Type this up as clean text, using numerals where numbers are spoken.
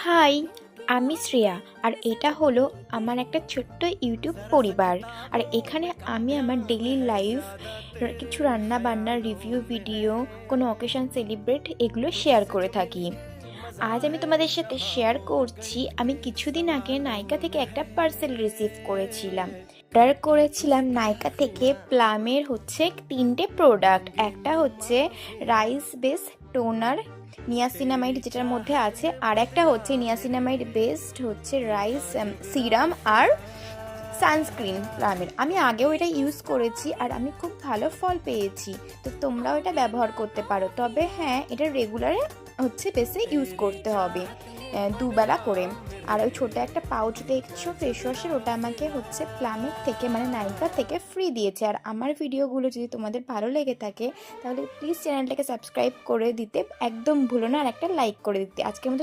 High, আমি শ্রেয়া। আর এটা হলো আমার একটা ছোট্ট ইউটিউব পরিবার। আর এখানে আমি আমার ডেইলি লাইফ, কিছু রান্না বান্নার রিভিউ ভিডিও, কোনো অকেশন সেলিব্রেট এগুলো শেয়ার করে থাকি। আজ আমি তোমাদের সাথে শেয়ার করছি আমি কিছুদিন আগে নাইকা থেকে একটা পার্সেল রিসিভ করেছিলাম। অর্ডার করেছিলাম নাইকা থেকে প্লামের তিনটে প্রোডাক্ট। একটা হচ্ছে রাইস বেস টোনার নিয়াসিনামাইড যেটার মধ্যে আছে, আর একটা হচ্ছে নিয়াসিনামাইড বেসড রাইস সিরাম আর সানস্ক্রিন প্লামের। আমি আগেও এটা ইউজ করেছি আর আমি খুব ভালো ফল পেয়েছি। তো তোমরাও এটা ব্যবহার করতে পারো, তবে হ্যাঁ, এটা রেগুলারে বেসে ইউজ করতে হবে, দুবেলা করে। আর ওই ছোটো একটা পাউচ দেখছো ফেস ওয়াশের, ওটা আমাকে প্লামের থেকে মানে নাইকা থেকে ফ্রি দিয়েছে। আর আমার ভিডিওগুলো যদি তোমাদের ভালো লেগে থাকে তাহলে প্লিজ চ্যানেলটাকে সাবস্ক্রাইব করে দিতে একদম ভুলো না, আর একটা লাইক করে দিতে। আজকের মতো